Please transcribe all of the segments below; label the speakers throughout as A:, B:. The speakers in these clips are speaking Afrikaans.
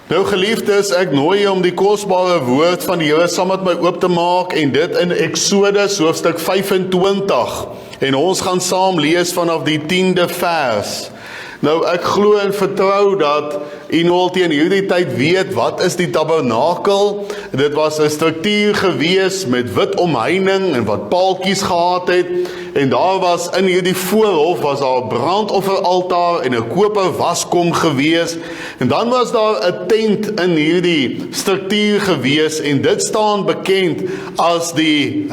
A: Nou geliefdes, ek nooi jou om die kosbare woord van die Here saam met my oop te maak en dit in Exodus hoofstuk 25. En ons gaan saam lees vanaf die 10de vers. Nou ek glo en vertrou dat u nou al teen hierdie tyd weet wat is die tabernakel. Dit was 'n struktuur gewees met wit omheining en wat paaltjies gehad het. En daar was in hierdie voorhof was daar 'n brandofferaltaar en 'n koper waskom gewees. En dan was daar 'n tent in hierdie struktuur gewees en dit staan bekend as die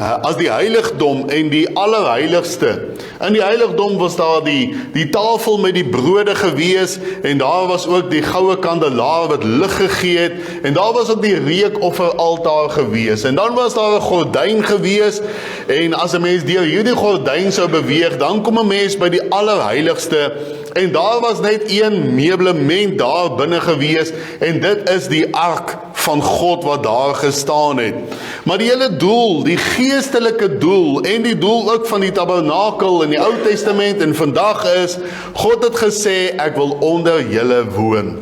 A: heiligdom en die allerheiligste. In die heiligdom was daar die tafel met die brode gewees en daar was ook die goue kandelaar wat lig gegee het en daar was ook die reukofferaltaar gewees. En dan was daar 'n gordyn gewees en as 'n mens deur hierdie gordyn sou beweeg, dan kom 'n mens by die allerheiligste en daar was net een meublement daar binne gewees en dit is die ark van God wat daar gestaan het. Maar die hele doel, die geestelike doel en die doel ook van die tabernakel in die Ou Testament en vandag is, God het gesê, ek wil onder julle woon.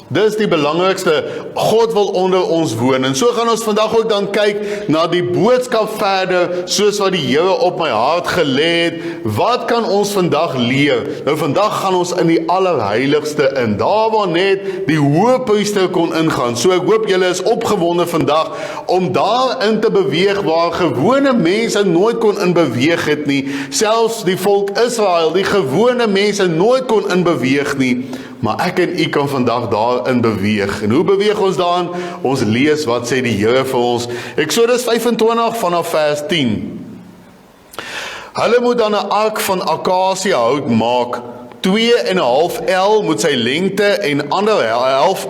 A: Dis die belangrikste, God wil onder ons woon. En so gaan ons vandag ook dan kyk na die boodskap verder, soos wat die Here op my hart gelê het. Wat kan ons vandag leer? Nou vandag gaan ons in die allerheiligste in, daar waar net die hoëpriester kon ingaan. So ek hoop julle is opgewonde vandag, om daarin te beweeg waar gewone mense nooit kon in beweeg het nie. Selfs die volk Israel, die gewone mense nooit kon in beweeg nie. Maar ek en u kan vandag daarin beweeg. En hoe beweeg ons daarin? Ons lees wat sê die Here vir ons. Exodus 25 vanaf vers 10. Hulle moet dan 'n ark van akasiëhout maak. 2,5 L moet sy lengte en 1,5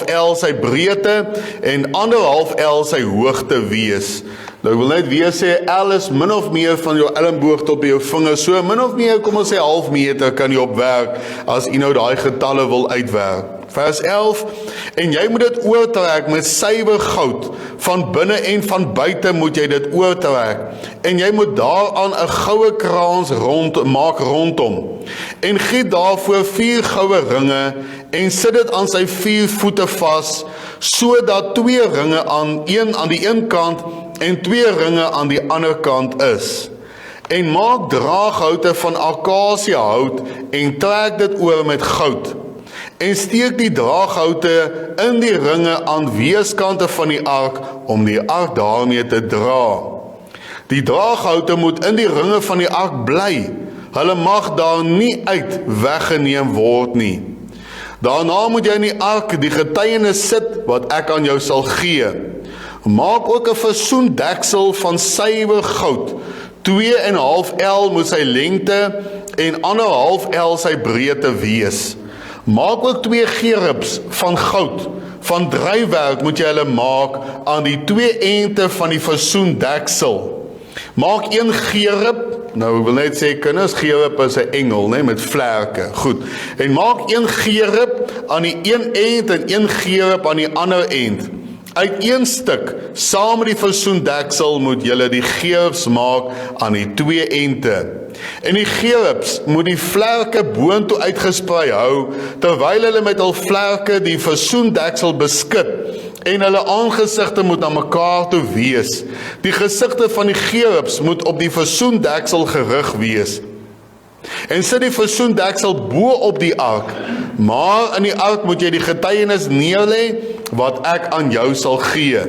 A: L sy breedte en 1,5 L sy hoogte wees. Nou ek wil net weer sê, L is min of meer van jou elmboog tot by jou vinger, so min of meer, kom ons sê half meter kan jy opwerk, as jy nou daai getalle wil uitwerk. Vers 11, en jy moet dit oortrek met suiwer goud, van binne en van buite moet jy dit oortrek, en jy moet daaraan 'n goue kraans maak rondom, en giet daarvoor 4 goue ringe, en sit dit aan sy 4 voete vas, sodat 2 ringe aan die een kant, en 2 ringe aan die ander kant is. En maak draaghoute van akasiëhout, en trek dit oor met goud. En steek die draaghoute in die ringe aan weerskante van die ark, om die ark daarmee te dra. Die draaghoute moet in die ringe van die ark bly. Hulle mag daar nie uit weggeneem word nie. Daarna moet jy in die ark die getuienis sit, wat ek aan jou sal gee. Maak ook 'n versoendeksel van suiwer goud. 2,5 L moet sy lengte en 1,5 L sy breedte wees. Maak ook 2 gerubs van goud. Van drywerk moet jy hulle maak aan die 2 ente van die versoendeksel. Maak 1 gerub, nou ek wil net sê kinders, gerub is 'n engel, né, met vlerke. Goed. En maak 1 gerub aan die een end en 1 gerub aan die ander end. Uit 1 stuk, saam met die versoendeksel, moet julle die gerubs maak aan die 2 ente. En die gerubs moet die vlerke boontoe uitgesprei hou, terwyl hulle met hul vlerke die versoendeksel beskit, en hulle aangesigte moet na mekaar toe wees. Die gesigte van die gerubs moet op die versoendeksel gerig wees. En sit die versoendeksel bo op die ark, maar in die ark moet jy die getuienis neerlê, wat ek aan jou sal gee.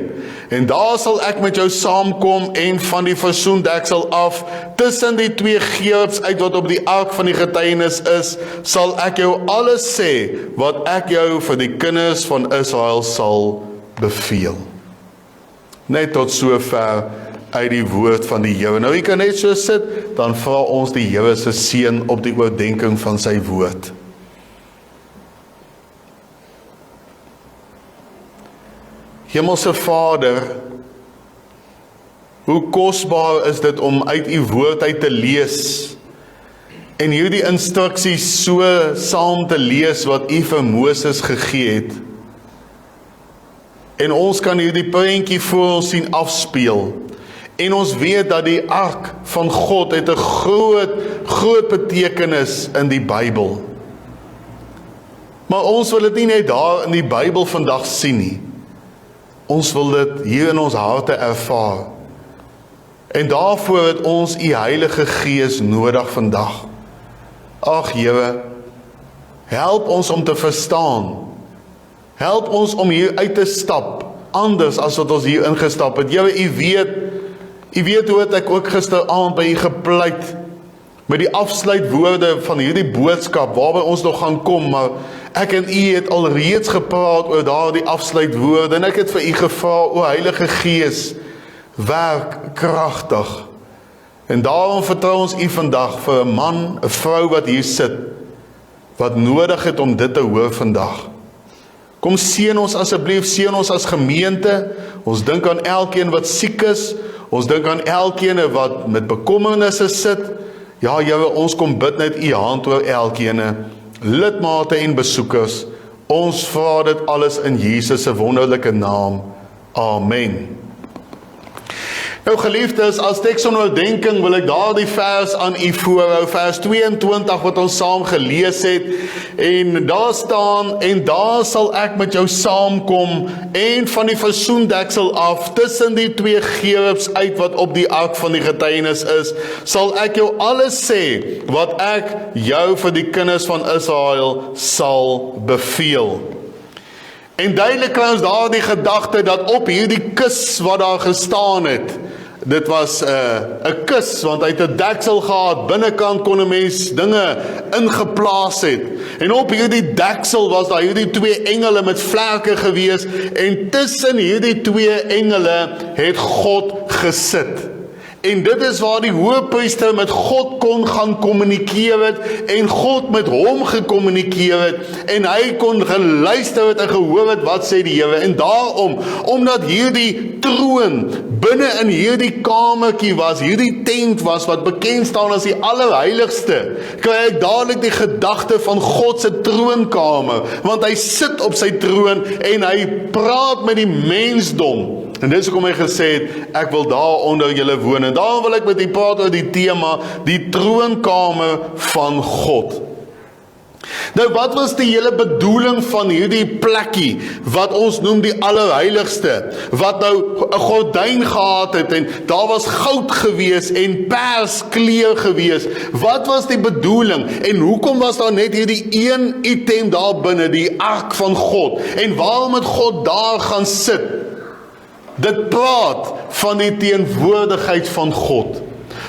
A: En daar sal ek met jou saamkom en van die versoendeksel af, tussen die 2 gerubs uit wat op die ark van die getuienis is, sal ek jou alles sê, wat ek jou vir die kinders van Israel sal beveel. Net tot sover uit die woord van die Here. Nou jy kan net so sit, dan vra ons die Here se seën op die oordeenking van sy woord. Hemelse Vader, hoe kosbaar is dit om uit u woord uit te lees en hierdie instruksies so saam te lees wat u vir Moses gegee het. En ons kan hierdie prentjie voor ons sien afspeel. En ons weet dat die ark van God het 'n groot betekenis in die Bybel. Maar ons wil dit nie net daar in die Bybel vandag sien nie. Ons wil dit hier in ons harte ervaar. En daarvoor het ons U Heilige Gees nodig vandag. Ag Here, help ons om te verstaan. Help ons om hier uit te stap, anders as wat ons hier ingestap het. Here, U weet hoe het ek ook gisteraand by U gepleit, met die afsluitwoorde van hierdie boodskap, waarby ons nog gaan kom, maar ek en U het al reeds gepraat oor daardie afsluitwoorde, en ek het vir U gevra, o Heilige Gees, werk kragtig. En daarom vertrou ons U vandag vir 'n man, 'n vrou wat hier sit, wat nodig het om dit te hoor vandag. Kom seën ons asseblief, seën ons as gemeente. Ons dink aan elkeen wat siek is, ons dink aan elkeen wat met bekommernisse sit. Ja, Here, ons kom bid net U hand oor elkeen, lidmate en besoekers. Ons vra dit alles in Jesus se wonderlike naam. Amen. Nou geliefdes, as teksonderdenking wil ek daardie vers aan U voorhou, vers 22 wat ons saam gelees het, en daar staan, en daar sal ek met jou saamkom, en van die versoendeksel af, tussen die twee gerubs uit wat op die ark van die getuienis is, sal ek jou alles sê, wat ek jou vir die kinders van Israel sal beveel. En duidelik kry ons daar die gedagte dat op hierdie kus wat daar gestaan het, dit was 'n kus, want hy het 'n deksel gehad, binnekant kon 'n mens dinge ingeplaas het. En op hierdie deksel was daar hierdie twee engele met vlerke gewees, en tussen hierdie twee engele het God gesit. En dit is waar die hoëpriester met God kon gaan kommunikeer het, en God met hom gekommunikeer het, en hy kon geluister het en gehoor het wat sê die Here. En daarom, omdat hierdie troon binne in hierdie kamertjie was, hierdie tent was, wat bekend staan as die allerheiligste, kry ek dadelik die gedagte van God se troonkamer, want hy sit op sy troon, en hy praat met die mensdom. En dis hoekom hy gesê het, ek wil daar onder julle woon. En daarom wil ek met u praat oor die tema, die troonkamer van God. Nou, wat was die hele bedoeling van hierdie plekkie, wat ons noem die allerheiligste, wat nou 'n gordyn gehad het, en daar was goud gewees, en perskleur gewees. Wat was die bedoeling, en hoekom was daar net hierdie een item daar binne, die ark van God, en waarom het God daar gaan sit? Dit praat van die teenwoordigheid van God.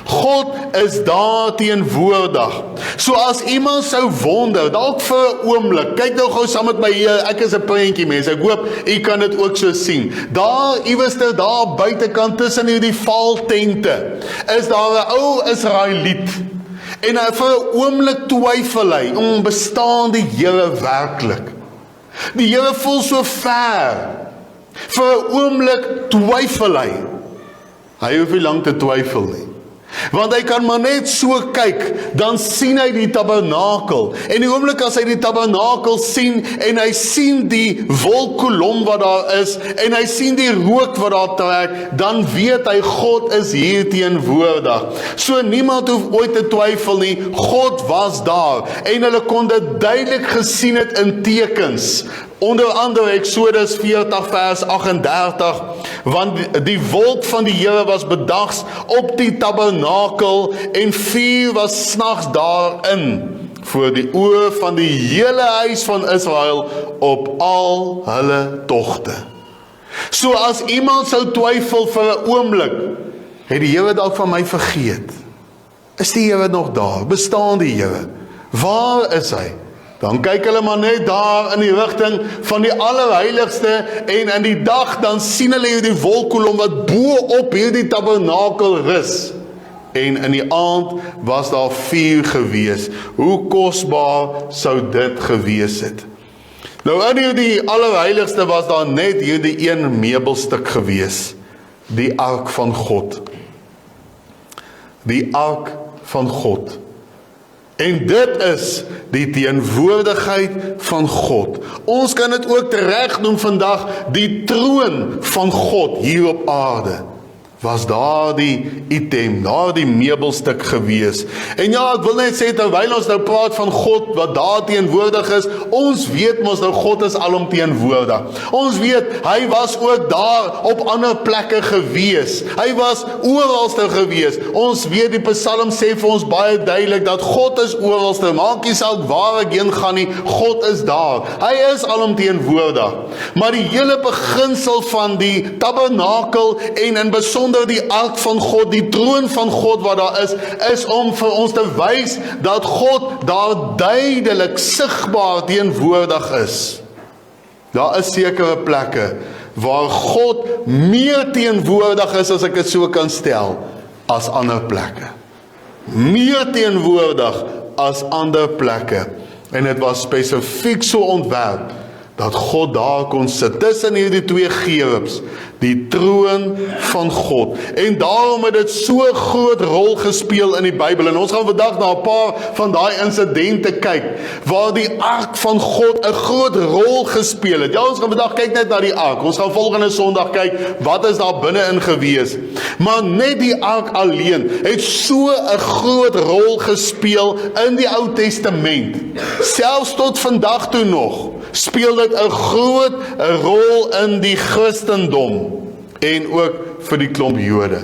A: God is daar teenwoordig. So as iemand sou wonder, dalk vir 'n oomblik, kyk nou gou saam met my hier, ek is 'n prentjie mens, ek hoop u kan dit ook so sien. Daar iewers daar buitekant tussen hierdie valtente, is daar 'n ou Israeliet. En vir 'n oomblik twyfel hy, bestaan die Here werklik? Die Here voel so ver. Vir 'n oomblik twyfel hy. Hy hoef nie lank te twyfel nie. Want hy kan maar net so kyk, dan sien hy die tabernakel. En die oomblik as hy die tabernakel sien, en hy sien die wolkkolom wat daar is, en hy sien die rook wat daar trek, dan weet hy, God is hier teenwoordig. So niemand hoef ooit te twyfel nie, God was daar. En hulle kon dit duidelik gesien het in tekens. Onder andere Exodus 40 vers 38, want die wolk van die Here was bedags op die tabernakel, en vuur was snags daarin, voor die oë van die hele huis van Israel op al hulle togte. So as iemand sou twyfel vir 'n oomblik, het die Here dalk van my vergeet. Is die Here nog daar? Bestaan die Here? Waar is hy? Dan kyk hulle maar net daar in die rigting van die allerheiligste, en in die dag dan sien hulle hierdie wolkkolom wat bo op hierdie tabernakel rus. En in die aand was daar vuur gewees. Hoe kosbaar sou dit gewees het? Nou in hierdie allerheiligste was daar net hierdie een meubelstuk gewees. Die ark van God. Die ark van God. En dit is die teenwoordigheid van God. Ons kan dit ook tereg noem vandag, die troon van God hier op aarde. was daardie item, daardie meubelstuk gewees. En ja, ek wil net sê, terwyl ons nou praat van God, wat daar teenwoordig is, ons weet mos nou, God is alomteenwoordig. Ons weet, hy was ook daar op ander plekke gewees. Hy was oralste gewees. Ons weet, die Psalm sê vir ons baie duidelik, dat God is oralste, maak nie saak waar ek heen gaan nie, God is daar. Hy is alomteenwoordig. Maar die hele beginsel van die tabernakel en in besonder die ark van God, die troon van God wat daar is om vir ons te wys dat God daar duidelik sigbaar teenwoordig is. Daar is sekere plekke waar God meer teenwoordig is, as ek dit so kan stel, as ander plekke. Meer teenwoordig as ander plekke. En dit was spesifiek so ontwerp, dat God daar kon sit, tussen hierdie twee gerubs, die troon van God. En daarom het dit so groot rol gespeel in die Bybel. En ons gaan vandag na 'n paar van daai insidente kyk, waar die ark van God 'n groot rol gespeel het. Ja, ons gaan vandag kyk net na die ark. Ons gaan volgende Sondag kyk, wat is daar binne-in gewees. Maar net die ark alleen, het so 'n groot rol gespeel in die Ou Testament. Selfs tot vandag toe nog, speel dit 'n groot rol in die Christendom en ook vir die klomp Jode.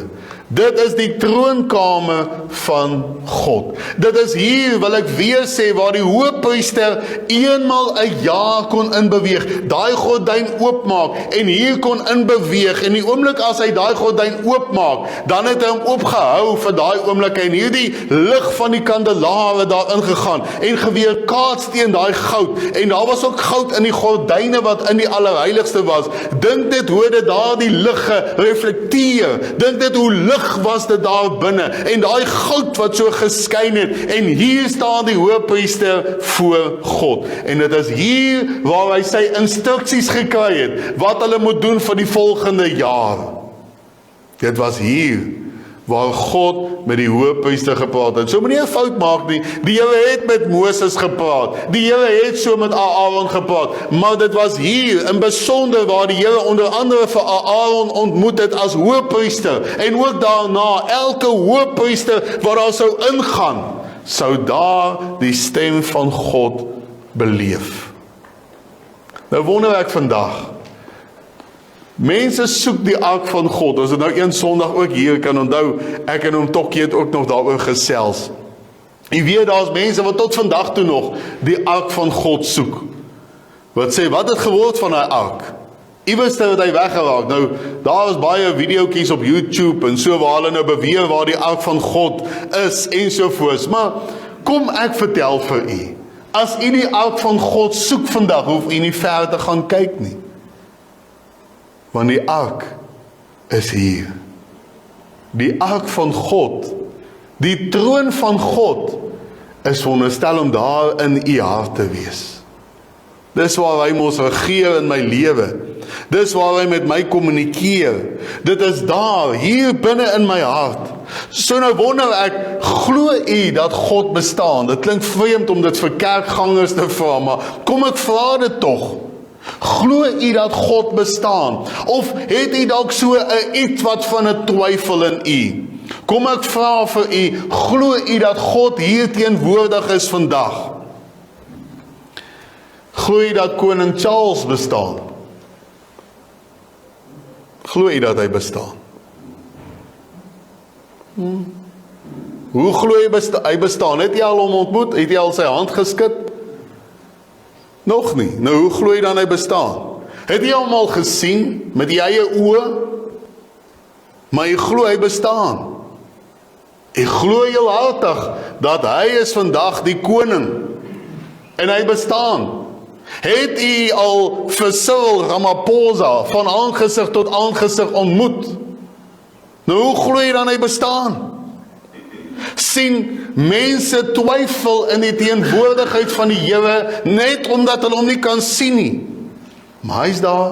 A: Dit is die troonkamer van God. Dit is hier, wil ek weer sê, waar die hoëpriester eenmaal 'n jaar kon inbeweeg, daai gordyn oopmaak en hier kon inbeweeg. En die oomblik as hy daai gordyn oopmaak, dan het hy hom opgehou vir daai oomblik en hierdie lig van die kandelaar daar ingegaan en geweerkaats teen daai goud. En daar was ook goud in die gordyne wat in die allerheiligste was. Dink dit hoe dit daar die lig gereflekteer. Dink dit hoe lig was dit daar binne en daai goud wat so geskyn het, en hier staan die hoëpriester voor God, en dit is hier waar hy sy instruksies gekry het, wat hulle moet doen vir die volgende jaar. Dit was hier waar God met die hoëpriester gepraat het. So moenie 'n fout maak nie, die Here het met Moses gepraat, die Here het so met Aaron gepraat, maar dit was hier in besonder waar die Here onder andere vir Aaron ontmoet het as hoëpriester, en ook daarna, elke hoëpriester wat daar sou ingaan, sou daar die stem van God beleef. Nou wonder ek vandag, mense soek die ark van God. As dit nou een Sondag ook hier kan onthou, ek en oom Tokkie het ook nog daaroor gesels. Jy weet, daar is mense wat tot vandag toe nog die ark van God soek. Wat sê, wat het geword van hy ark? Iewers het hy weggeraak. Nou, daar is baie videoetjies op YouTube en so waar hulle nou beweer waar die ark van God is ensovoorts. Maar kom ek vertel vir u, as u die ark van God soek vandag, hoef u nie ver te gaan kyk nie. Want die ark is hier. Die ark van God, die troon van God, is veronderstel om daar in u hart te wees. Dis waar hy mos regeer in my lewe. Dis waar hy met my kommunikeer. Dit is daar, hier binne in my hart. So nou wonder ek, glo u dat God bestaan? Dit klink vreemd om dit vir kerkgangers te vra, maar kom ek vra dit tog. Glo u dat God bestaan? Of het u dalk so 'n iets wat van 'n twyfel in u? Kom ek vra vir u, glo u dat God hier teenwoordig is vandag? Glo u dat koning Charles bestaan? Glo u dat hy bestaan? Hoe glo hy bestaan? Het jy al hom ontmoet? Het jy al sy hand geskit? Nog nie. Nou hoe glo jy dan hy bestaan? Het jy hom al gesien met jy eie oë? Maar jy glo hy bestaan. Jy glo heelhartig dat hy is vandag die koning en hy bestaan. Het u al vir Cyril Ramaphosa van aangesig tot aangesig ontmoet? Nou hoe glo jy dan hy bestaan? Sien, mense twyfel in die teenwoordigheid van die Here net omdat hulle hom nie kan sien nie. Maar hy is daar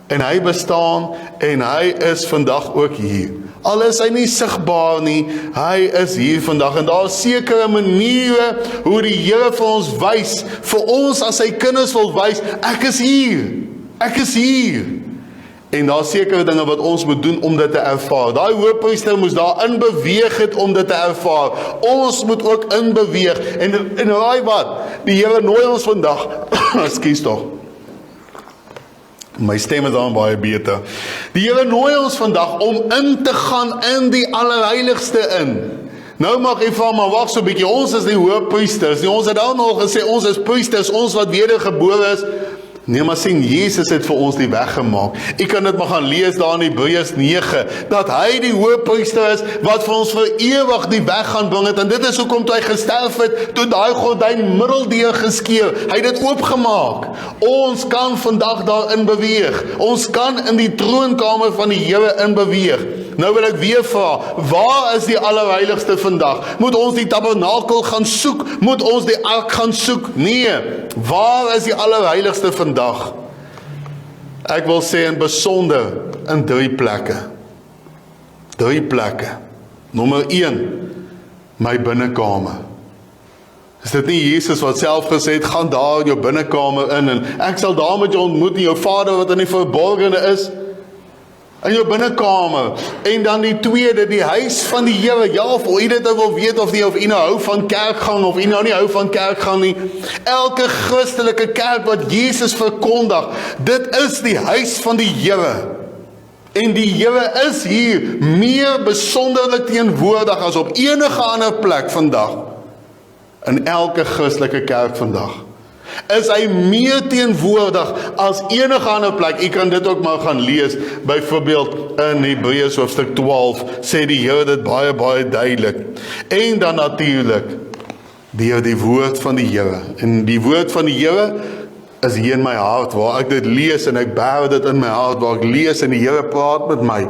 A: en hy bestaan en hy is vandag ook hier. Al is hy nie sigbaar nie, hy is hier vandag en daar is sekere maniere hoe die Here vir ons wys, vir ons as sy kinders wil wys, ek is hier, ek is hier. En daar sekere dinge wat ons moet doen om dit te ervaar. Daai hoofpriester moes daarin beweeg het om dit te ervaar. Ons moet ook inbeweeg. En raai wat? Die Here nooi ons vandag, ekskuus tog. My stem is dan baie beter. Die Here nooi ons vandag om in te gaan in die allerheiligste in. Nou mag jy van, maar wacht so 'n bietjie, ons is die hoofpriesters. Ons het dan al gesê, ons is priesters, ons wat wedergebore is. Nee, maar sien, Jesus het vir ons die weg gemaak. Ek kan dit maar gaan lees daar in Hebreërs 9, dat hy die hoofpriester is, wat vir ons vir ewig die weg gaan bring het, en dit is hoekom toe hy gesterf het, toe daai gordyn middeldeur geskeur, hy het dit oopgemaak. Ons kan vandag daarin beweeg, ons kan in die troonkamer van die Here in beweeg. Nou wil ek weer vra, waar is die allerheiligste vandag? Moet ons die tabernakel gaan soek? Moet ons die ark gaan soek? Nee, waar is die allerheiligste vandag? Ek wil sê in besonder in 3 plekke. 3 plekke. Nommer 1, my binnekamer. Is dit nie Jesus wat self gesê het, gaan daar in jou binnekamer in, en ek sal daar met jou ontmoet, en jou Vader wat in die verborgene is, in jou binnekamer. En dan die tweede, die huis van die Here. Ja, of jy dit nou wil weet of jy nou hou van kerkgang, of jy nou nie hou van kerkgang nie. Elke Christelike kerk wat Jesus verkondig, dit is die huis van die Here. En die Here is hier meer besonderlik teenwoordig as op enige ander plek vandag. In elke Christelike kerk vandag is hy meer teenwoordig as enige ander plek. Ek kan dit ook maar gaan lees, byvoorbeeld in Hebreërs hoofstuk 12, sê die Here dit baie, baie duidelik. En dan natuurlik, die woord van die Here. En die woord van die Here is hier in my hart, waar ek dit lees en ek bære dit in my hart, waar ek lees en die Here praat met my.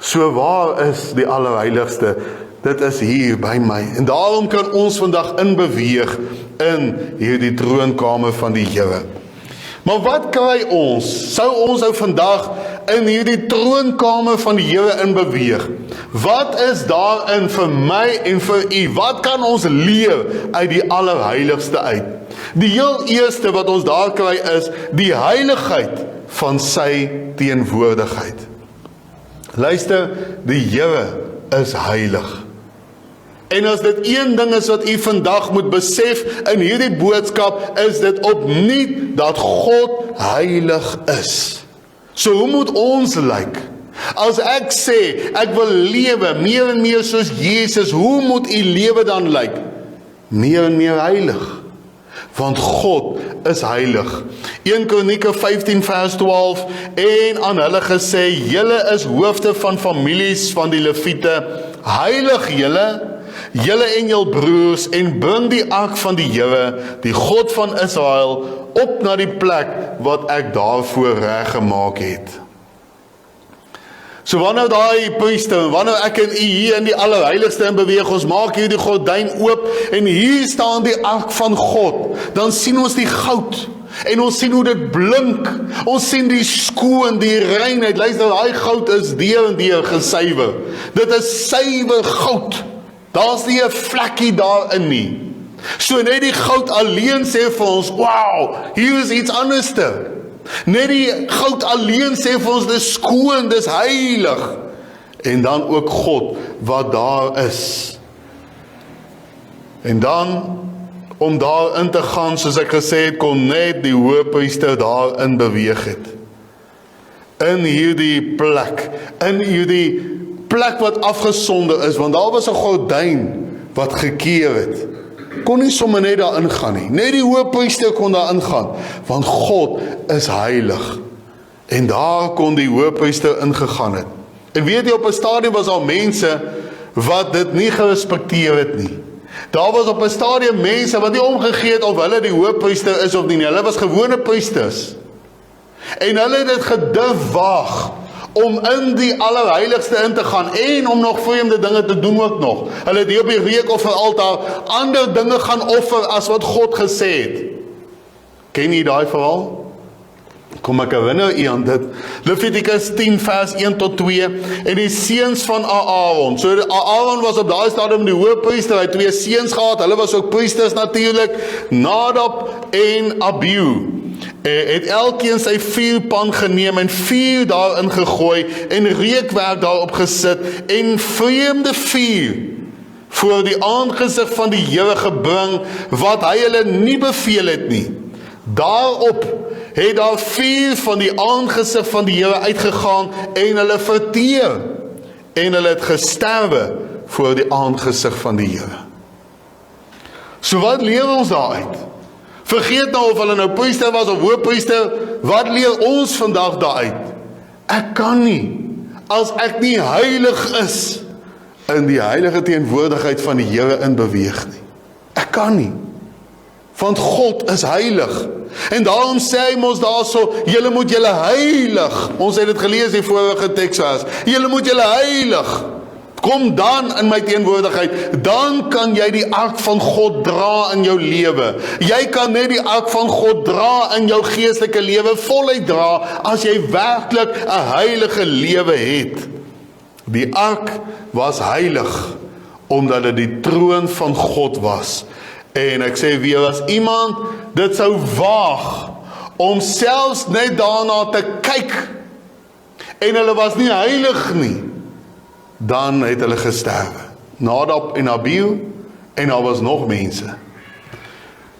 A: So waar is die allerheiligste? Dit is hier by my. En daarom kan ons vandag inbeweeg in hierdie troonkamer van die Here. Maar wat kry ons? Sou ons nou vandag in hierdie troonkamer van die Here inbeweeg? Wat is daarin vir my en vir u? Wat kan ons leer uit die allerheiligste uit? Die heel eerste wat ons daar kry is die heiligheid van sy teenwoordigheid. Luister, die Here is heilig. En as dit een ding is wat u vandag moet besef in hierdie boodskap, is dit opnuut dat God heilig is. So hoe moet ons lyk? As ek sê, ek wil lewe meer en meer soos Jesus, hoe moet u lewe dan lyk? Meer en meer heilig. Want God is heilig. 1 Kronieke 15 vers 12, en aan hulle gesê, julle is hoofde van families van die Lewiete, heilig julle en jul broers, en bring die ark van die Here, die God van Israel, op na die plek wat ek daarvoor reg gemaak het. So wanneer daai priester, wanneer ek en u hier in die allerheiligste in beweeg, ons maak hier die gordyn oop, en hier staan die ark van God, dan sien ons die goud, en ons sien hoe dit blink, ons sien die skoon, die reinheid. Luister, daai goud is deur en deur gesuiwer, dit is suiwer goud, daar's nie 'n vlekkie daarin nie. So net die goud alleen sê vir ons, wow, hier is iets anderste. Net die goud alleen sê vir ons, dis skoon, dis heilig. En dan ook God wat daar is. En dan, om daarin te gaan, soos ek gesê het, kon net die hoofpriester daarin beweeg het. In hierdie plek wat afgesonder is, want daar was 'n gordyn wat gekeer het. Kon nie sommer net daar ingaan nie. Net die hoofpriester kon daar ingaan, want God is heilig. En daar kon die hoofpriester ingegaan het. En weet jy, op 'n stadium was al mense wat dit nie gerespekteer het nie. Daar was op 'n stadium mense wat nie omgegee het of hulle die hoofpriester is of nie. Hulle was gewone priesters. En hulle het dit gedurf waag om in die allerheiligste in te gaan, en om nog vreemde dinge te doen ook nog. Hulle het hier op die reukofferaltaar ander dinge gaan offer as wat God gesê het. Ken jy daai verhaal? Kom ek herinner u aan dit. Levitikus 10 vers 1 tot 2, en die seuns van Aaron. So Aaron was op daai stadium die hoofpriester, hy het 2 seuns gehad, hulle was ook priesters natuurlik, Nadab en Abihu. het elkeen sy vuurpan geneem en vuur daarin gegooi en reukwerk daarop gesit en vreemde vuur voor die aangesig van die Here gebring, wat hy hulle nie beveel het nie. Daarop het daar vuur van die aangesig van die Here uitgegaan en hulle verteer, en hulle het gesterwe voor die aangesig van die Here. So wat leer ons daaruit? Vergeet nou of hulle nou priester was of hoofpriester, wat leer ons vandag daaruit? Ek kan nie, as ek nie heilig is, in die heilige teenwoordigheid van die Here in beweeg nie. Ek kan nie, want God is heilig. En daarom sê hy ons daarso, julle moet julle heilig. Ons het dit gelees in vorige teksvers. Julle moet julle heilig. Kom dan in my teenwoordigheid, dan kan jy die ark van God dra in jou lewe. Jy kan net die ark van God dra in jou geestelike lewe voluit dra, as jy werklik 'n heilige lewe het. Die ark was heilig, omdat dit die troon van God was. En ek sê weer, as iemand dit sou waag, om selfs net daarna te kyk, en hulle was nie heilig nie, dan het hulle gesterwe. Nadab en Abihu, en daar was nog mense.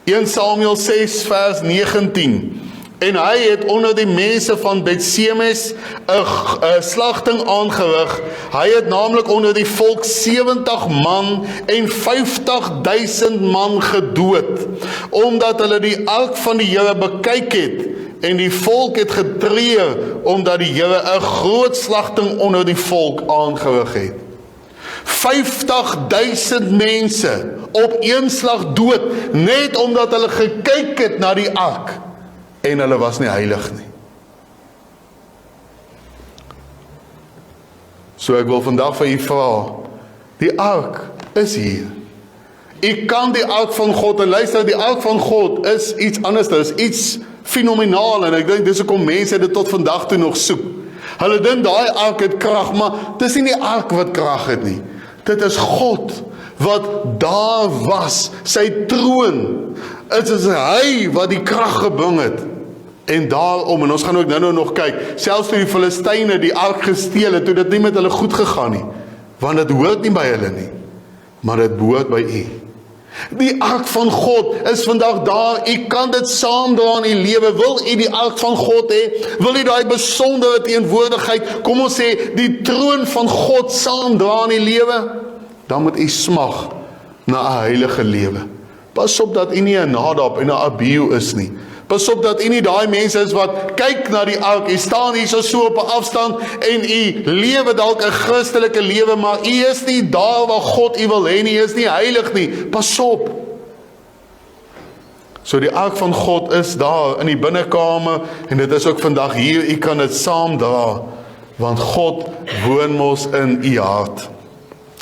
A: 1 Samuel 6 vers 19, en hy het onder die mense van Bet-Semes 'n slagting aangerig. Hy het naamlik onder die volk 70 man en 50.000 man gedood, omdat hulle die ark van die Here bekyk het, en die volk het getreur, omdat die Here 'n groot slagting onder die volk aangerig het. 50.000 mense op een slag dood, net omdat hulle gekyk het na die ark, en hulle was nie heilig nie. So ek wil vandag vir u vra, die ark is hier. U kan die ark van God, en luister, die ark van God is iets anders, dit is iets fenomenaal, en ek dink dis hoekom mense dit tot vandag toe nog soek. Hulle dink daai ark het krag, maar dis nie die ark wat krag het nie. Dit is God wat daar was, sy troon. Dit is hy wat die krag gebring het. En daarom, en ons gaan ook nou nog kyk, selfs toe die Filistyne die ark gesteel het, toe dit nie met hulle goed gegaan nie, want dit hoort nie by hulle nie, maar dit behoort by u. Die ark van God is vandag daar, u kan dit saamdra in u lewe. Wil u die ark van God hê? Wil u daai besondere teenwoordigheid, kom ons sê, die troon van God saamdra in u lewe? Dan moet u smag na 'n heilige lewe. Pas op dat u nie 'n Nadab en 'n Abihu is nie. Pas op dat u nie daai mense is wat kyk na die ark, u staan hier so op 'n afstand en u lewe dalk 'n Christelike lewe, maar u is nie daar waar God u wil hê nie, u is nie heilig nie. Pas op. So die ark van God is daar in die binnekamer, en dit is ook vandag hier, u kan dit saam dra, want God woon mos in u hart.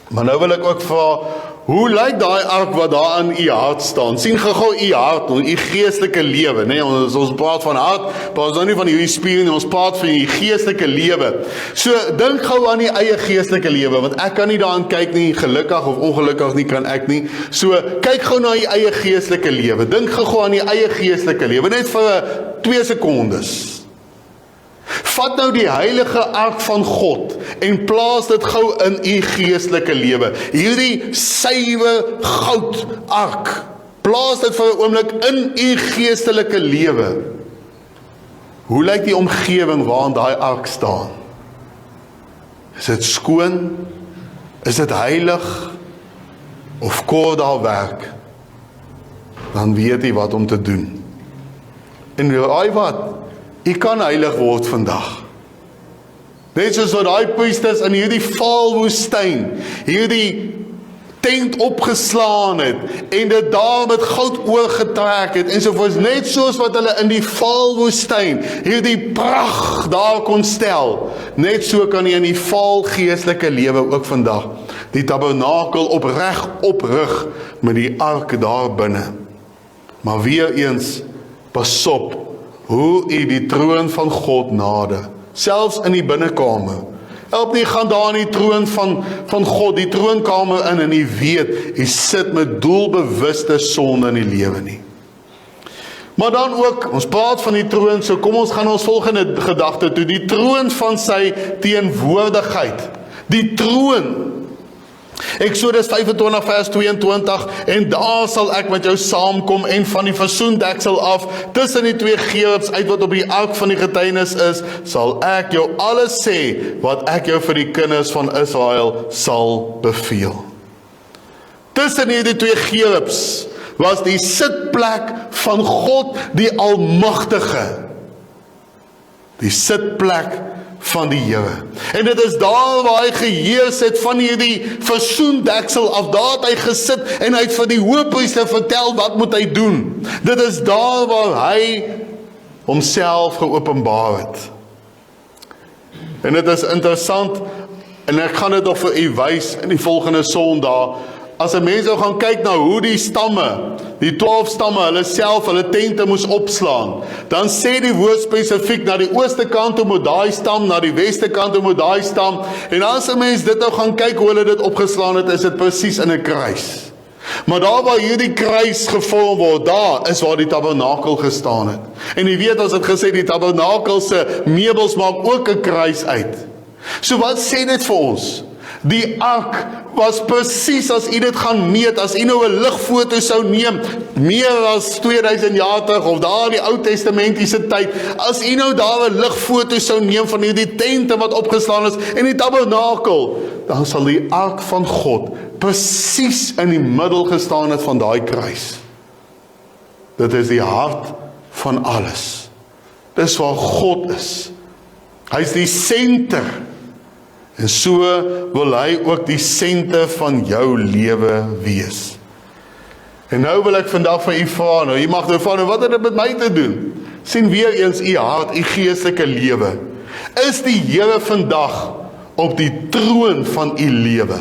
A: Maar nou wil ek ook vra, hoe lyk daai ark wat daar in u hart staan? Sien gou u hart, u geestelike lewe, nee, ons praat van hart, maar ons nou nie van hierdie spier nie, ons praat van die geestelike lewe. So, dink gou aan die eie geestelike lewe, want ek kan nie daaraan kyk nie, gelukkig of ongelukkig nie kan ek nie. So, kyk gou na die eie geestelike lewe, dink gou aan die eie geestelike lewe, net vir 2 sekondes. Vat nou die heilige ark van God en plaas dit gou in u geestelike lewe. Hierdie suiwer goud ark, plaas dit vir 'n oomblik in u geestelike lewe. Hoe lyk die omgewing waarin daai ark staan? Is dit skoon? Is dit heilig? Of kort daar werk? Dan weet jy wat om te doen. En raai wat? U kan heilig word vandag. Net soos wat daai priesters in hierdie vaalwoestyn, hierdie tent opgeslaan het, en dit daar met goud oorgetrek het, ensovoorts, net soos wat hulle in die vaalwoestyn, hierdie pragt daar kon stel, net so kan jy in die vaal geestelike lewe ook vandag, die tabernakel opreg oprig, met die ark daar binne. Maar weer eens, pas op, hoe u die troon van God nader, selfs in die binnekamer. Help nie, gaan daar in die troon van God, die troonkamer in, en u weet, u sit met doelbewuste sonde in die lewe nie. Maar dan ook, ons praat van die troon, so kom ons gaan ons volgende gedagte toe, die troon van sy teenwoordigheid. Die troon. Eksodus 25 vers 22, en daar sal ek met jou saamkom en van die versoendeksel af, tussen die twee gerubs uit wat op die ark van die getuienis is, sal ek jou alles sê, wat ek jou vir die kinders van Israel sal beveel. Tussen hierdie twee gerubs was die sitplek van God die Almagtige. Die sitplek van die Here. En dit is daar waar hy geheers het van hierdie versoendeksel af, daar het hy gesit en hy het vir die hoëpriester vertel wat moet hy doen. Dit is daar waar hy homself geopenbaar het. En dit is interessant, en ek gaan dit nog vir u wys in die volgende Sondag. As 'n mens nou gaan kyk na hoe die stamme, die 12 stamme, hulle self, hulle tente moes opslaan, dan sê die woord spesifiek, na die ooste kant toe moet daai stam, na die weste kant toe moet daai stam, en as 'n mens dit nou gaan kyk hoe hulle dit opgeslaan het, is dit presies in 'n kruis. Maar daar waar hierdie kruis gevorm word, daar is waar die tabernakel gestaan het. En jy weet, ons het gesê, die tabernakel se meubels maak ook 'n kruis uit. So wat sê dit vir ons? Die ark was presies, as u dit gaan meet, as u nou 'n ligfoto sou neem, meer as 2000 jaar terug, of daar die Ou Testamentiese tyd, as u nou daar 'n ligfoto sou neem van hierdie tente wat opgeslaan is, en die tabernakel, dan sal die ark van God presies in die middel gestaan het van daai kruis. Dit is die hart van alles. Dis waar God is. Hy is die senter. En so wil hy ook die senter van jou lewe wees. En nou wil ek vandag van u vra, nou jy mag nou vra, wat het dit met my te doen? Sien weer eens u hart, u geestelike lewe. Is die Here vandag op die troon van u lewe?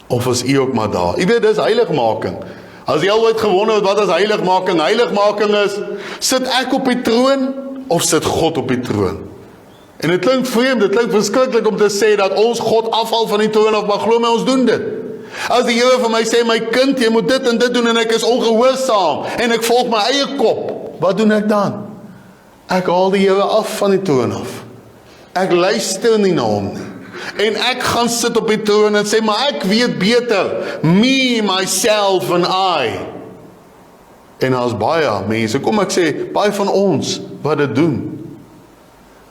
A: Of is u ook maar daar? U weet, dis heiligmaking. As jy al ooit gewonder het, wat is heiligmaking? Heiligmaking is, sit ek op die troon, of sit God op die troon? En dit klink vreemd, dit klink verskriklik om te sê dat ons God afval van die troon af, maar glo my, ons doen dit. As die Here vir my sê, my kind, jy moet dit en dit doen, en ek is ongehoorsaam, en ek volg my eie kop, wat doen ek dan? Ek haal die Here af van die troon af. Ek luister nie na hom nie. En ek gaan sit op die troon en sê, maar ek weet beter, me, myself and I. En as baie mense, kom ek sê, baie van ons, wat dit doen.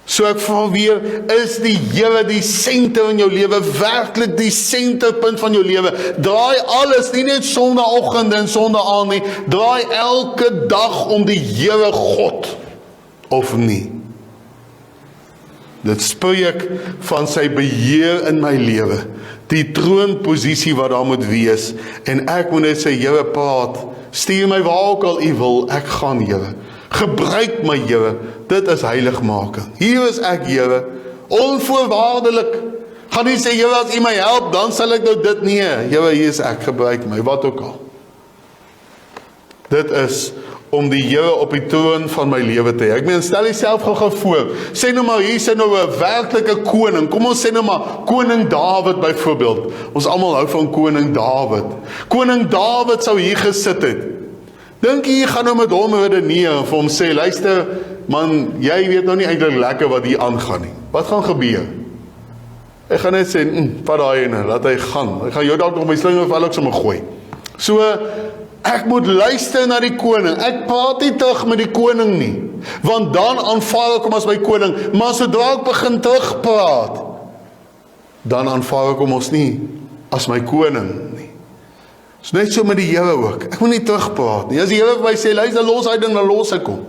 A: So ek vra weer, is die Here die senter in jou lewe, werklik die senterpunt van jou lewe? Draai alles, nie net sondagoggend en sondaand nie, draai elke dag om die Here God, of nie? Dit spreek van sy beheer in my lewe, die troonposisie wat daar moet wees, en ek moet net sê, Here praat, stuur my waar ook al u wil, ek gaan Here. Gebruik my Here, dit is heiligmaking. Hier is ek Here, onvoorwaardelik. Gaan nie sê, Here, as u my help, dan sal ek nou dit nie. Here, hier is ek, gebruik my, wat ook al. Dit is om die Here op die troon van my lewe te hê. Ek meen, stel jouself gou voor. Sê nou maar, hier is nou 'n werklike koning. Kom ons sê nou maar, koning Dawid byvoorbeeld. Ons almal hou van koning Dawid. Koning Dawid sou hier gesit het. Dink jy gaan nou met hom redeneer en vir hom sê, luister, man, jy weet nou nie eintlik lekker wat hier aangaan nie. Wat gaan gebeur? Ek gaan net sê, vat daai ene, laat hy gaan. Ek gaan jou dalk nog my slingervel ook sommer gooi. So, ek moet luister na die koning. Ek praat nie terug met die koning nie, want dan aanvaar ek hom as my koning. Maar sodra ek begin terugpraat, dan aanvaar ek hom ons nie as my koning nie. Is net so met die Here ook. Ek moet nie terugpraat nie. As die Here vir my sê, luister, los hy ding, dan los ek hom.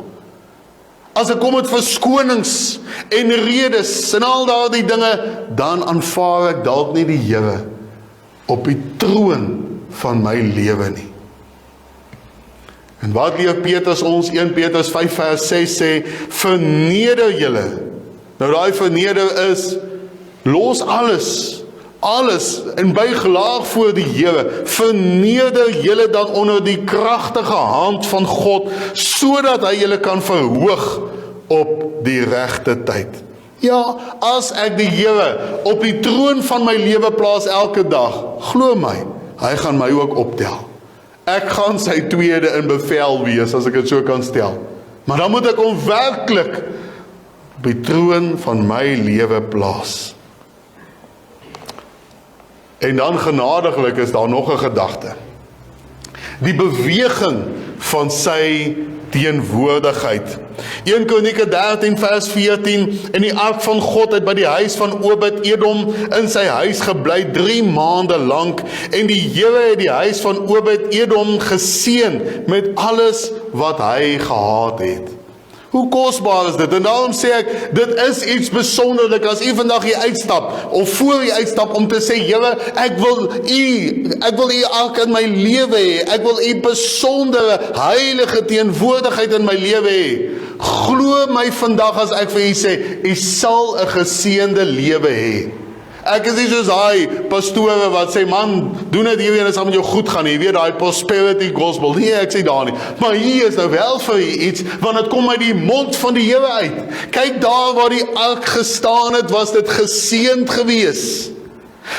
A: As ek kom met verskonings en redes en al daardie dinge, dan aanvaar ek dalk nie die Here op die troon van my lewe nie. En wat leer Petrus ons? 1 Petrus 5 vers 6 sê, verneder julle. Nou daai verneder is, los alles, en buig laag voor die Here, verneder julle dan onder die kragtige hand van God, sodat hy julle kan verhoog op die regte tyd. Ja, as ek die Here op die troon van my lewe plaas elke dag, glo my, hy gaan my ook optel. ek gaan sy tweede in bevel wees, as ek dit so kan stel. Maar dan moet ek hom werklik op die troon van my lewe plaas. En dan genadiglik is daar nog 'n gedagte. Die beweging van sy teenwoordigheid. 1 Kronieke 13 vers 14, en die ark van God het by die huis van Obed-Edom in sy huis gebly 3 maande lank, en die Here het die huis van Obed-Edom geseën met alles wat hy gehad het. Hoe kosbaar is dit? En daarom sê ek, dit is iets besonderlik as u vandag hier uitstap, of voor u uitstap om te sê, Here, ek wil u ark in my lewe hê, ek wil u besondere, heilige teenwoordigheid in my lewe hê. Glo my vandag as ek vir u sê, u sal 'n geseënde lewe hê. Ek is nie soos daai pastore wat sê, man, doen dit hierdie en dit sal met jou goed gaan, jy weet daai prosperity gospel. Nee, ek sê daar nie. Maar hier is nou wel vir iets, want dit kom uit die mond van die Here uit. Kyk daar waar die ark gestaan het, was dit geseënd gewees.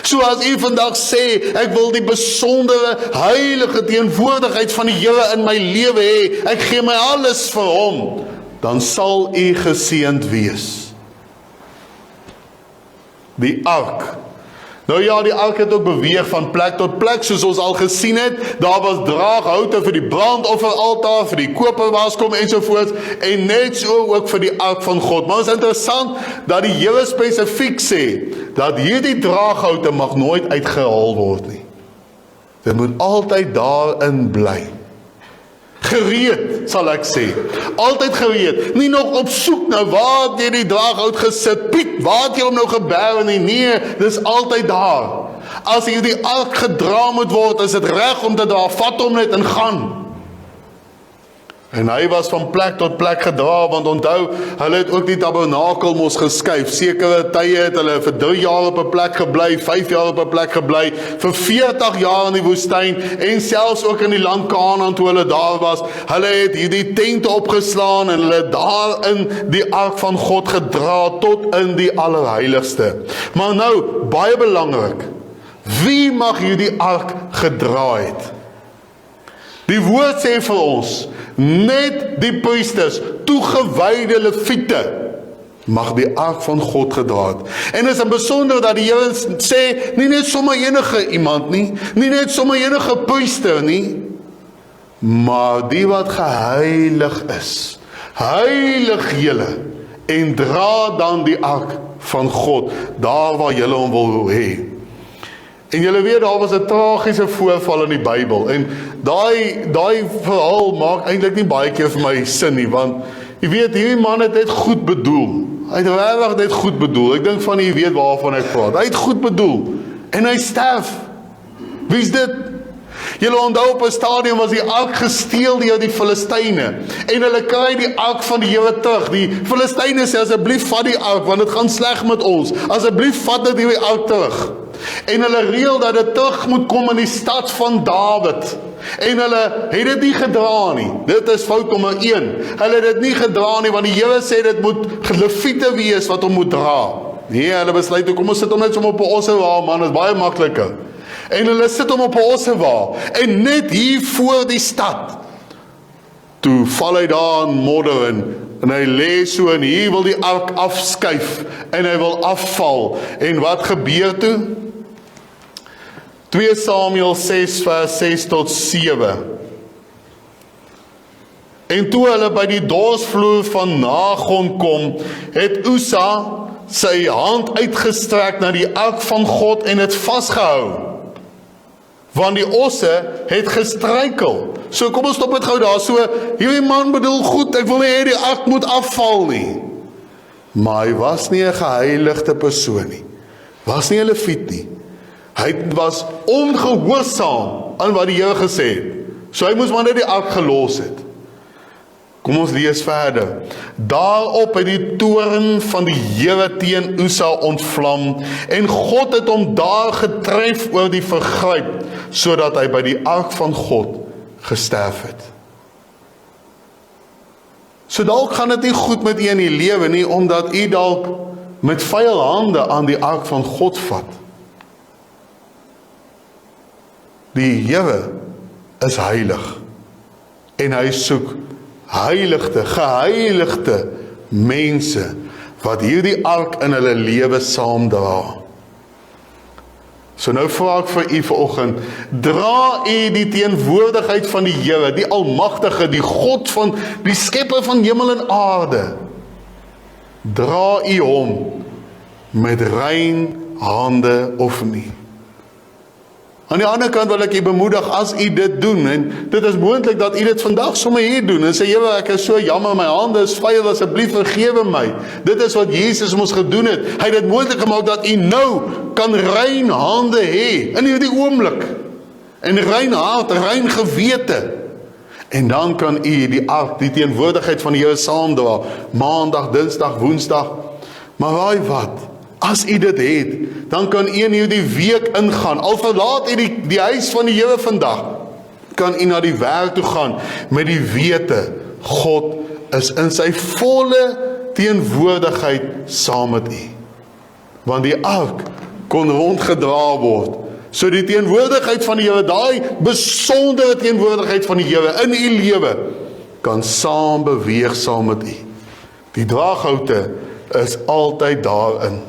A: So as u vandag sê, ek wil die besondere, heilige teenwoordigheid van die Here in my lewe hê, ek gee my alles vir hom, dan sal u geseënd wees. Die ark. Nou ja, die ark het ook beweeg van plek tot plek, soos ons al gesien het. Daar was draaghoute vir die brandofferaltaar, vir die koperwaskom ensovoorts, en net so ook vir die ark van God. Maar het is interessant dat die Here spesifiek sê, dat hierdie draaghoute mag nooit uitgehaal word nie. Dit moet altyd daarin bly. Gereed, sal ek sê. Altyd gereed. Nie nog op soek nou, waar het jy die draaghout gesit? Piet, waar het jy hom nou gebêre nie? Nee, dis altyd daar. As hierdie ark gedra moet word, is dit reg om te dra. Vat hom net en gaan. En hy was van plek tot plek gedra, want onthou, hulle het ook die tabernakel mos geskuif. Sekere tye het hulle vir 3 jaar op 'n plek gebly, 5 jaar op 'n plek gebly, vir 40 jaar in die woestyn, en selfs ook in die land Kanaan toe hulle daar was. Hulle het hierdie tente opgeslaan, en hulle het daarin die ark van God gedra, tot in die allerheiligste. Maar nou, baie belangrik, wie mag hierdie ark gedra het? Die woord sê vir ons, net die priesters, toegewyde leviete, mag die ark van God gedra het. En is 'n besonder dat die Here sê, nie net sommer enige iemand nie, nie net sommer enige priester nie, maar die wat geheilig is. Heilig julle, en dra dan die ark van God, daar waar julle hom wil hê. En julle weet, daar was 'n tragiese voorval in die Bybel, en daai verhaal maak eintlik nie baie keer vir my sin nie, want jy weet, hierdie man het net goed bedoel. Hy het regtig net goed bedoel. Ek dink van jy weet waarvan ek praat. Hy het goed bedoel, en hy sterf. Wie is dit? Julle onthou, op 'n stadium was die ark gesteel deur die Filistyne, en hulle kry die ark van die Here terug. Die Filistyne sê, asseblief vat die ark, want dit gaan sleg met ons. Asseblief vat dit hierdie ark terug. En hulle reël dat dit terug moet kom in die stad van Dawid. En hulle het dit nie gedra nie. Dit is fout nommer 1. Hulle het dit nie gedra nie, want die Here sê dit moet leviete wees wat hom moet dra. Nee, hulle besluit, kom ons sit hom net so op 'n ossewa, man, dit is baie makliker. En hulle sit hom op 'n ossewa, en net hier voor die stad, toe val hy daar in modder, en hy lê so, en hier wil die ark afskuif, en hy wil afval. En wat gebeur toe? 2 Samuel 6 vers 6 tot 7. En toe hulle by die dorsvloer van Nagon kom, het Usa sy hand uitgestrek na die ark van God en het vasgehou, want die osse het gestruikel. So kom ons stop dit gou daar. So, hierdie man bedoel goed, ek wil nie hê die ark moet afval nie. Maar hy was nie 'n geheiligde persoon nie. Was nie 'n leviet nie. Hy was ongehoorsaam aan wat die Here gesê het. So hy moes maar net die ark gelos het. Kom ons lees verder. Daarop het die toorn van die Here teen Usa ontvlam, en God het hom daar getref oor die vergryp, sodat hy by die ark van God gesterf het. So dalk gaan dit nie goed met u in die lewe nie, omdat u dalk met vuil hande aan die ark van God vat. Die Here is heilig. En hy soek heiligte, geheiligde mense, wat hierdie ark in hulle lewe saamdra. So nou vra ek vir u vanoggend, dra u die teenwoordigheid van die Here, die Almagtige, die God van, die skepper van hemel en aarde, dra u hom met rein hande of nie? Aan die ander kant wil ek u bemoedig, as u dit doen, en dit is moontlik dat u dit vandag sommer hier doen, en sê, Here, ek is so jammer, my hande is vuil, asseblief vergewe my. Dit is wat Jesus ons gedoen het. Hy het dit moontlik gemaak dat u nou kan rein hande hê, in hierdie oomblik, en rein hart, rein gewete. En dan kan u die ark, die teenwoordigheid van die Here saamdra, maandag, dinsdag, woensdag, maar raai wat? As u dit het, dan kan u in hierdie week ingaan, al verlaat u die huis van die Here vandag, kan u na die werk toe gaan, met die wete, God is in sy volle teenwoordigheid saam met u. Want die ark kon rondgedra word, so die teenwoordigheid van die Here, daai besondere teenwoordigheid van die Here in u lewe, kan saam beweeg saam met u. Die draaghoute is altyd daarin.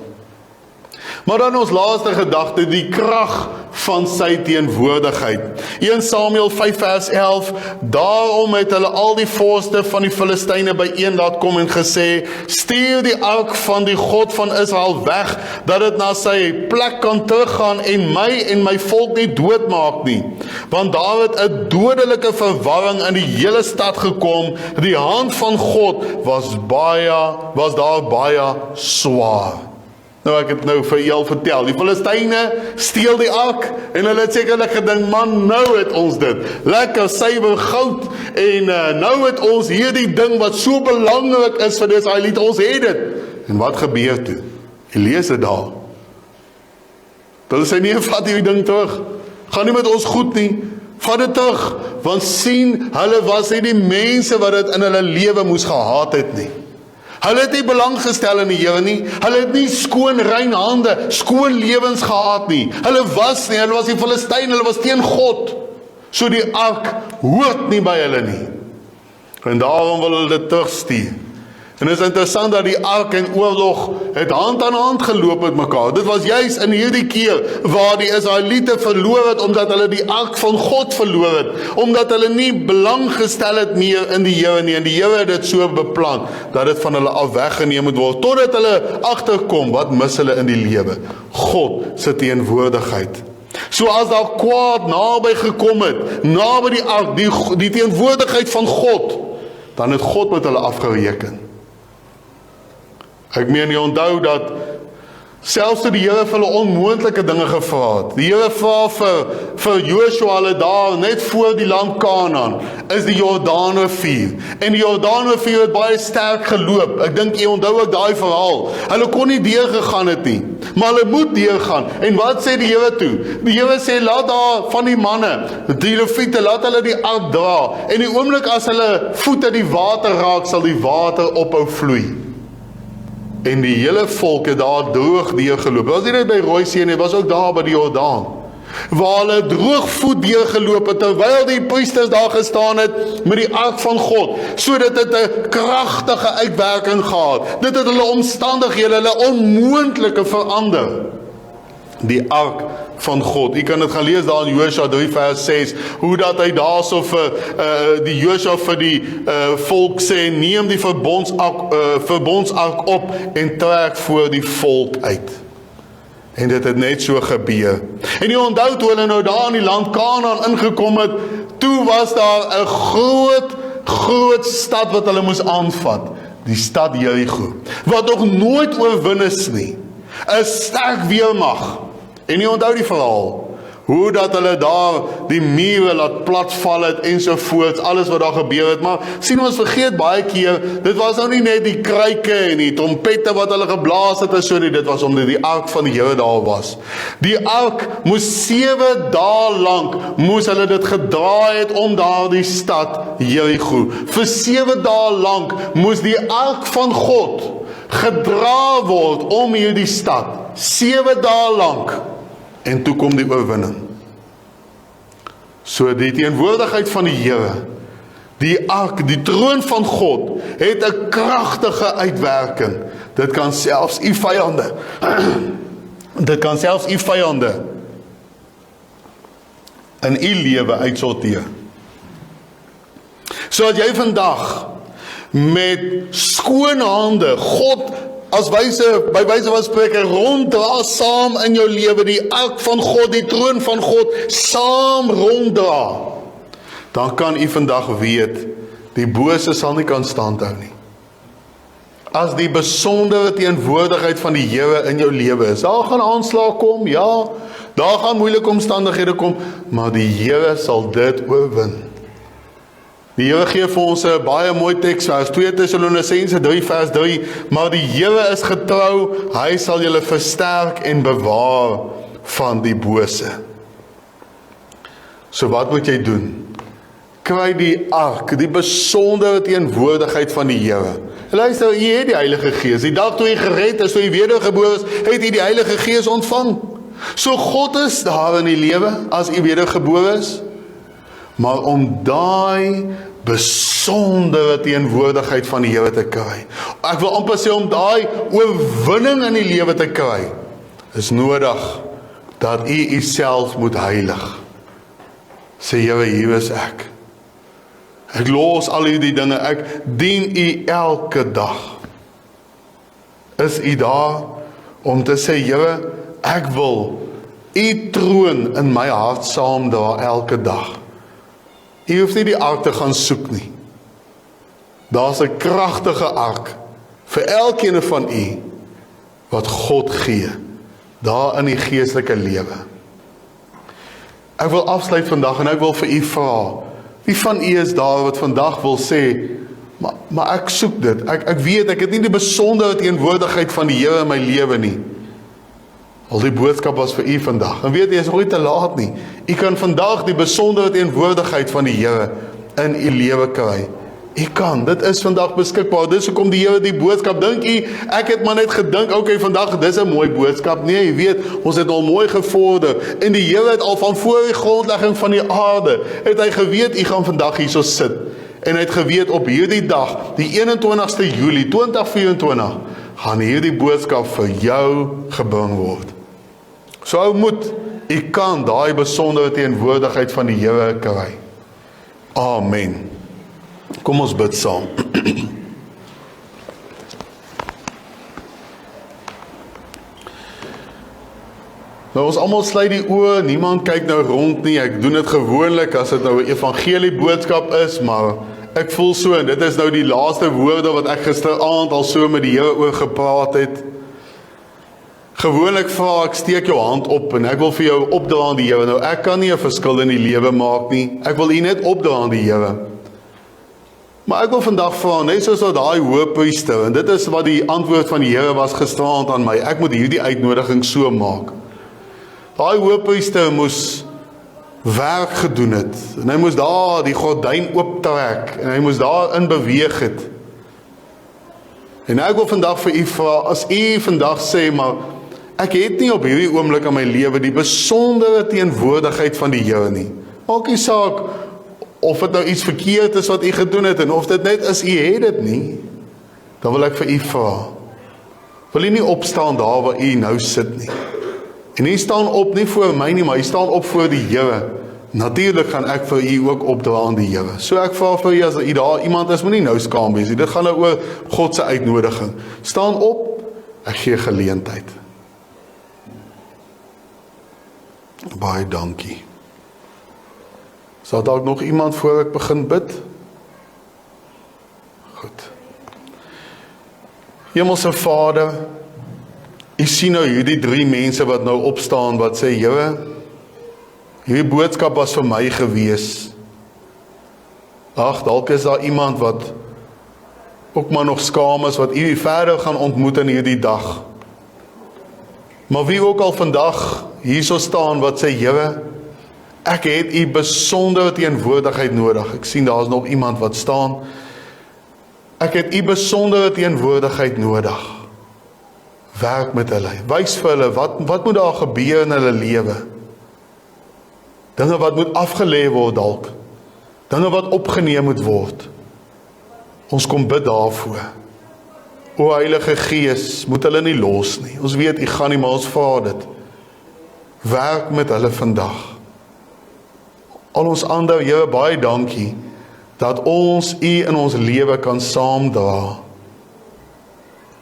A: Maar dan ons laaste gedagte, die krag van sy teenwoordigheid. 1 Samuel 5 vers 11, daarom het hulle al die vorste van die Filistyne byeen laat kom en gesê, stuur die ark van die God van Israel weg, dat dit na sy plek kan teruggaan en my volk nie doodmaak nie. Want daar het 'n dodelike verwarring in die hele stad gekom, die hand van God was daar baie swaar. Nou ek het nou vir julle vertel, die Filistyne steel die ark, en hulle het sekerlik gedink, man, nou het ons dit, lekker suiwer goud, en nou het ons hierdie ding wat so belangrik is vir die Israeliete, ons het dit. En wat gebeur toe? Jy lees dit daar. Hulle sê nie, vat die ding terug, gaan nie met ons goed nie, vat dit terug, want sien, hulle was nie die mense wat dit in hulle lewe moes gehaat het nie. Hulle het nie belang gestel in die Here nie. Hulle het nie skoon, rein hande, skoon lewens gehad nie. Hulle was die Filistyne, hulle was teen God. So die ark hoort nie by hulle nie. En daarom wil hulle dit terugstuur. En het is interessant dat die ark en oorlog het hand aan hand geloop met mekaar. Dit was juis in hierdie keer waar die Israeliete verloor het, omdat hulle die ark van God verloor het, omdat hulle nie belang gestel het meer in die Here nie, en die Here het dit so beplan, dat dit van hulle af weggeneem moet word, totdat hulle agterkom, wat mis hulle in die lewe? God se teenwoordigheid. So as daar kwaad naby gekom het, naby die ark, die teenwoordigheid van God, dan het God met hulle afgereken. Ek meen, jy onthou dat selfs toe die Here vir hulle onmoontlike dinge gevra het. Die Here vra vir Joshua hulle daar, net voor die land Kanaan, is die Jordaanrivier. En die Jordaanrivier het baie sterk geloop. Ek dink jy onthou ook daai verhaal. Hulle kon nie deurgegaan het nie, maar hulle moet deurgaan. En wat sê die Here toe? Die Here sê, laat daar van die manne, die Lewiete, laat hulle die ark dra. En die oomblik as hulle voete die water raak, sal die water ophou vloei. En die hele volk het daar droog deurgeloop. Was nie net by Rooisee nie, was ook daar by die Jordaan. Waar hulle droogvoet deurgeloop het, terwyl die priesters daar gestaan het met die ark van God, sodat dit 'n kragtige uitwerking gehad. Dit het hulle omstandighede, hulle onmoontlike verander. Die ark van God. U kan dit gaan lees daar in Josua 3 vers 6, hoe dat hy daarso vir die Josua vir die volk sê, neem die verbondsark op en trek voor die volk uit. En dit het net so gebeur. En jy onthou toe hulle nou daar in die land Kanaan ingekom het, toe was daar 'n groot stad wat hulle moes aanvat, die stad Jericho, wat nog nooit oorwin is nie. 'n sterk weermag. En jy onthou die verhaal, hoe dat hulle daar die mure laat platval het ensovoorts, alles wat daar gebeur het, maar sien ons vergeet baie keer, dit was nou nie net die kruike en die trompette wat hulle geblaas het en so nie, dit was omdat die ark van die Here daar was. Die ark moes 7 dae lank, moes hulle dit gedra het om daar die stad Jericho. Vir 7 dae lank moes die ark van God gedra word om hierdie stad, 7 dae lank. En toe kom die oorwinning. So die teenwoordigheid van die Here, die ark, die troon van God, het 'n kragtige uitwerking. Dit kan selfs u vyande, dit kan selfs u vyande in u lewe uitsorteer. So as jy vandag met skoon hande God as by wyse van spreke ronddra saam in jou lewe, die ark van God, die troon van God saam ronddra, dan kan u vandag weet, die bose sal nie kan standhou nie. As die besondere teenwoordigheid van die Here in jou lewe is, daar gaan aanslag kom, ja, daar gaan moeilike omstandighede kom, maar die Here sal dit oorwin. Die Here gee vir ons 'n baie mooi teksvers, 2 Tessalonisense 3 vers 3, maar die Here is getrou, hy sal julle versterk en bewaar van die bose. So wat moet jy doen? Kry die ark, die besondere teenwoordigheid van die Here. Luister, jy het die Heilige Gees, die dag toe jy gered is, toe jy wedergebore is, het jy die Heilige Gees ontvang. So God is daar in die lewe, as jy wedergebore is, maar om daai besondere teenwoordigheid van die Here te kry, ek wil amper sê om daai oorwinning in die lewe te kry, is nodig dat u uself moet heilig. Sê Here, hier is ek. Ek los al hierdie dinge, ek dien u elke dag. Is u daar om te sê, Here, ek wil u troon in my hart saamdra elke dag. U hoef nie die ark te gaan soek nie. Daar's 'n kragtige ark vir elkeen van u wat God gee, daar in die geestelike lewe. Ek wil afsluit vandag en ek wil vir u vra, wie van u is daar wat vandag wil sê, maar ek soek dit, ek weet, ek het nie die besondere teenwoordigheid van die Here in my lewe nie. Al die boodskap was vir u vandag, en weet jy, is nooit te laat nie. U kan vandag die besondere teenwoordigheid van die Here in u lewe kry. U kan, dit is vandag beskikbaar, dis hoekom die Here die boodskap, dink u, ek het maar net gedink, okay, vandag, dis 'n mooi boodskap, nee, jy weet, ons het al mooi gevorder, en die Here het al van voor die grondlegging van die aarde, het hy geweet, u gaan vandag hierso sit, en hy het geweet, op hierdie dag, die 21ste Julie 2024, gaan hierdie boodskap vir jou gebring word. So hou moed, u kan daai besondere teenwoordigheid van die Here kry. Amen. Kom ons bid saam. Nou ons almal sluit die oë, niemand kyk nou rond nie, ek doen dit gewoonlik as dit nou 'n evangelie boodskap is, maar ek voel so, en dit is nou die laaste woorde wat ek gisteraand al so met die Here oor gepraat het. Gewoonlik vra ek, steek jou hand op en ek wil vir jou opdra aan die Here. Nou ek kan nie 'n verskil in die lewe maak nie, ek wil u net opdra aan die Here. Maar ek wil vandag vra, net soos wat daai hoëpriester, en dit is wat die antwoord van die Here was gisteraand aan my, ek moet hierdie uitnodiging so maak. Daai hoëpriester moes werk gedoen het, en hy moes daar die gordyn ooptrek, en hy moes daarin beweeg het. En ek wil vandag vir u vra, as u vandag sê, maar ek het nie op hierdie oomblik in my lewe die besondere teenwoordigheid van die Here nie. Maak nie saak of dit nou iets verkeerd is wat u gedoen het, en of dit net is, u het dit nie, dan wil ek vir u vra, wil u nie opstaan daar waar u nou sit nie. En u staan op nie voor my nie, maar u staan op voor die Here. Natuurlik gaan ek vir u ook opdra aan die Here. So ek vra vir u, as u daar iemand is, moet nie nou skaam wees nie. Dit gaan nou oor God se uitnodiging. Staan op, ek gee geleentheid. Baie dankie. Sal dalk nog iemand voor ek begin bid? Goed. Hemelse Vader, u sien nou hierdie 3 mense wat nou opstaan, wat sê, Here, hierdie boodskap was vir my gewees. Ag, dalk is daar iemand wat ook maar nog skaam is, wat u verder gaan ontmoet in hierdie dag. Maar wie ook al vandag hierso staan, wat sê, Here, ek het u besondere teenwoordigheid nodig. Ek sien daar is nog iemand wat staan. Ek het u besondere teenwoordigheid nodig. Werk met hulle. Wys vir hulle, wat moet daar gebeur in hulle lewe? dinge wat moet afgelê word dalk, dinge wat opgeneem moet word. Ons kom bid daarvoor. O Heilige Gees, moet hulle nie los nie. Ons weet, U gaan nie, maar ons vra dit. Werk met hulle vandag. Al ons ander, Here, baie dankie, dat ons U in ons lewe kan saamdra.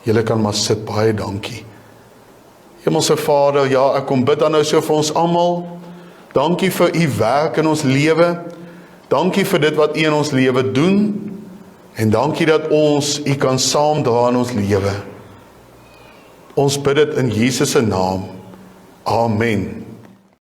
A: Julle kan maar sit, baie dankie. Hemelse Vader, ja, ek kom bid dan nou so vir ons almal. Dankie vir U werk in ons lewe. Dankie vir dit wat U in ons lewe doen. En dankie dat ons U kan saamdra in ons lewe. Ons bid dit in Jesus se naam. Amen.